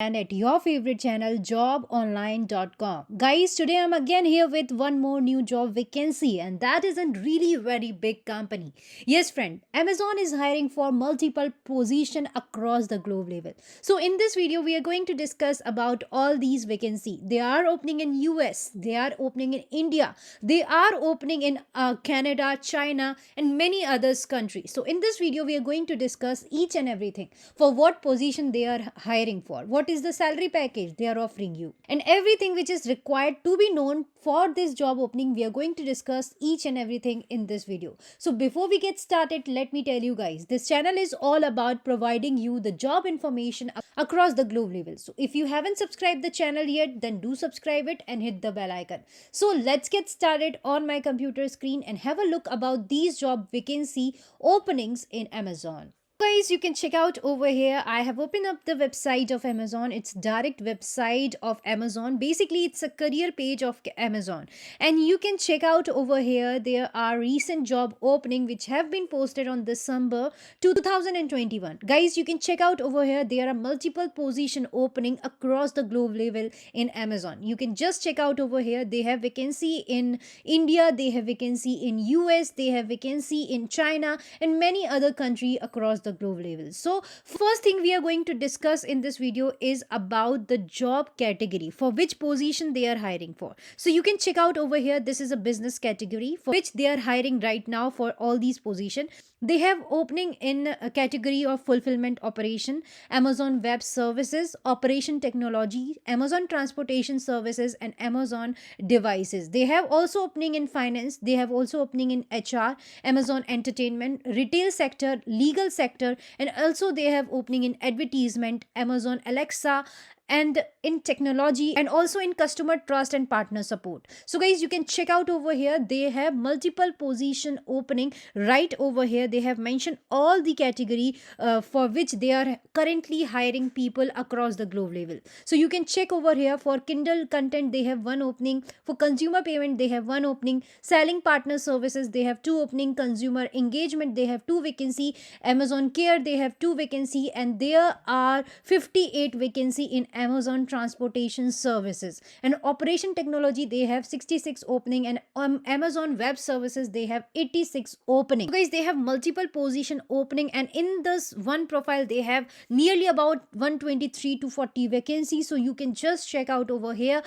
And at your favorite channel jobonline.com. Guys, today I'm again here with one more new job vacancy, and that is a really very big company. Yes, friend, Amazon is hiring for multiple position across the globe level. So in this video we are going to discuss about all these vacancy. They are opening in US, they are opening in India, they are opening in Canada, China and many others countries. So in this video we are going to discuss each and everything, for what position they are hiring for, what is the salary package they are offering you, and everything which is required to be known for this job opening. We are going to discuss each and everything in this video. So before we get started, let me tell you guys, this channel is all about providing you the job information across the globe level. So if you haven't subscribed the channel yet, then do subscribe it and hit the bell icon. So let's get started on my computer screen and have a look about these job vacancy openings in Amazon. Guys, you can check out over here. I have opened up the website of Amazon. It's direct website of Amazon. Basically it's a career page of Amazon, and you can check out over here. There are recent job opening which have been posted on December 2021. Guys, you can check out over here. There are multiple position opening across the globe level in Amazon. You can just check out over here. They have vacancy in India, they have vacancy in US, they have vacancy in China and many other country across the globe level. So first thing we are going to discuss in this video is about the job category, for which position they are hiring for. So you can check out over here. This is a business category for which they are hiring right now for all these position. They have opening in a category of fulfillment operation, Amazon Web Services, Operation Technology, Amazon Transportation Services and Amazon Devices. They have also opening in finance, they have also opening in HR, Amazon Entertainment, retail sector, legal sector, and also they have opening in advertisement, Amazon Alexa, and in technology, and also in customer trust and partner support. So guys, you can check out over here. They have multiple position opening right over here. They have mentioned all the category for which they are currently hiring people across the globe level. So you can check over here. For Kindle content they have one opening, for consumer payment they have one opening, selling partner services they have two opening, consumer engagement they have two vacancy, Amazon Care they have two vacancy, and there are 58 vacancy in Amazon Transportation Services. And Operation Technology they have 66 opening, and Amazon Web Services they have 86 opening. So guys, they have multiple position opening, and in this one profile they have nearly about 123 to 40 vacancies. So you can just check out over here.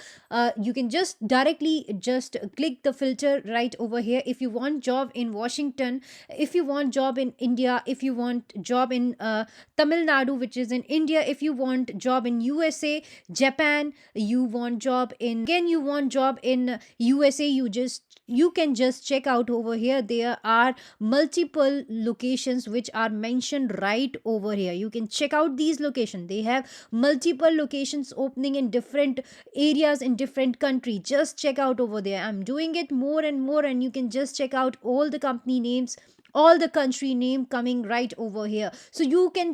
You can just directly just click the filter right over here. If you want job in Washington, if you want job in India, if you want job in Tamil Nadu which is in India, if you want job in USA, Japan, you want job in, again you want job in USA, you can just check out over here. There are multiple locations which are mentioned right over here. You can check out these locations. They have multiple locations opening in different areas in different country. Just check out over there. I'm doing it more and more, and you can just check out all the company names, all the country name coming right over here. So you can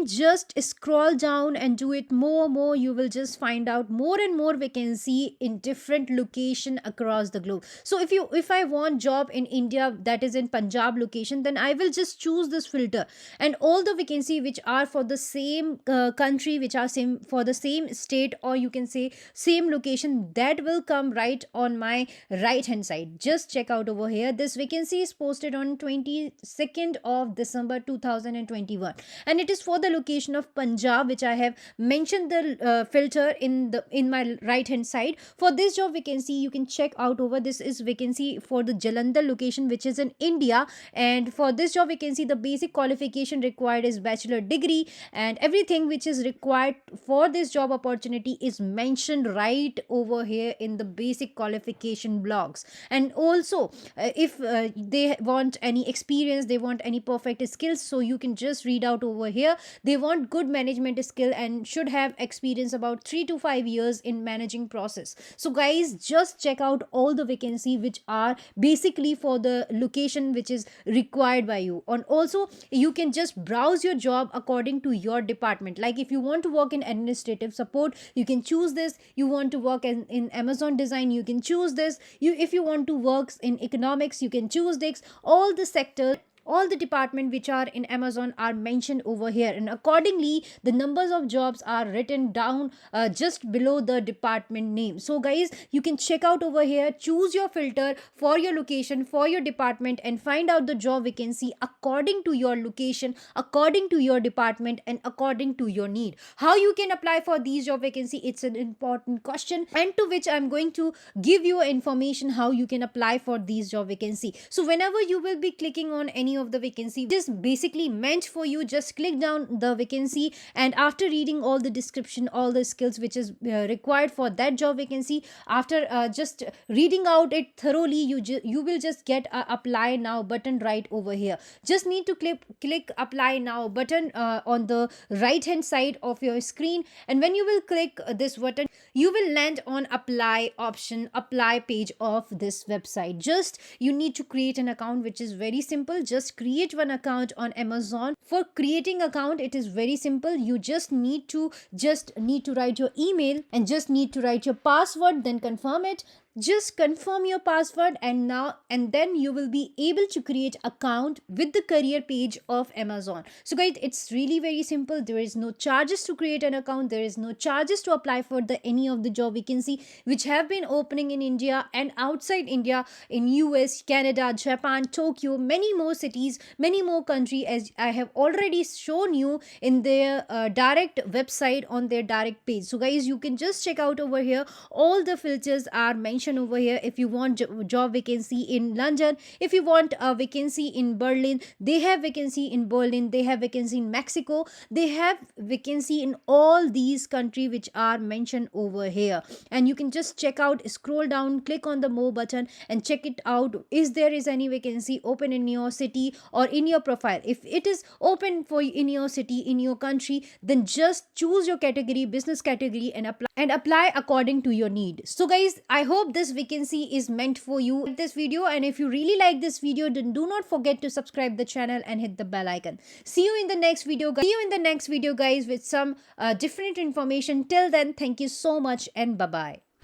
just scroll down and do it more. You will just find out more and more vacancy in different location across the globe. So if I want job in India, that is in Punjab location, then I will just choose this filter, and all the vacancy which are for the same country, which are same for the same state, or you can say same location, that will come right on my right hand side. Just check out over here. This vacancy is posted on 22nd of December 2021, and it is for the location of Punjab, which I have mentioned the filter in my right hand side. For this job vacancy, you can check out over. This is vacancy for the Jalandhar location, which is in India, and for this job vacancy the basic qualification required is bachelor degree, and everything which is required for this job opportunity is mentioned right over here in the basic qualification blocks. And also if they want any experience, they want any perfect skills, so you can just read out over here. They want good management skill and should have experience about 3 to 5 years in managing process. So guys, just check out all the vacancy which are basically for the location which is required by you. And also you can just browse your job according to your department. Like if you want to work in administrative support, you can choose this. You want to work in Amazon design, you can choose this. If you want to work in economics, you can choose this. All the sectors, all the department which are in Amazon are mentioned over here, and accordingly the numbers of jobs are written down just below the department name. So guys, you can check out over here, choose your filter for your location, for your department, and find out the job vacancy according to your location, according to your department, and according to your need. How you can apply for these job vacancy, it's an important question, and to which I'm going to give you information how you can apply for these job vacancy. So whenever you will be clicking on any of the vacancy, it is basically meant for you, just click down the vacancy, and after reading all the description, all the skills which is required for that job vacancy, after just reading out it thoroughly, you will just get a apply now button right over here. Just need to click apply now button on the right hand side of your screen, and when you will click this button, you will land on apply option, apply page of this website. Just you need to create an account, which is very simple. Just create one account on Amazon. For creating account, it is very simple. You just need to write your email, and just need to write your password, then confirm it. Just confirm your password, and then you will be able to create account with the career page of Amazon. So guys, it's really very simple. There is no charges to create an account, there is no charges to apply for the any of the job vacancy which have been opening in India and outside India, in US, Canada, Japan, Tokyo, many more cities, many more country, as I have already shown you in their direct website, on their direct page. So guys, you can just check out over here, all the filters are mentioned over here. If you want job vacancy in London, if you want a vacancy in Berlin, they have vacancy in Berlin, they have vacancy in Mexico, they have vacancy in all these country which are mentioned over here. And you can just check out, scroll down, click on the more button, and check it out, is there is any vacancy open in your city or in your profile. If it is open for in your city, in your country, then just choose your category, business category, and apply according to your need. So guys, I hope this vacancy is meant for you in this video, and if you really like this video, then do not forget to subscribe the channel and hit the bell icon. See you in the next video guys, with some different information. Till then, thank you so much, and bye bye.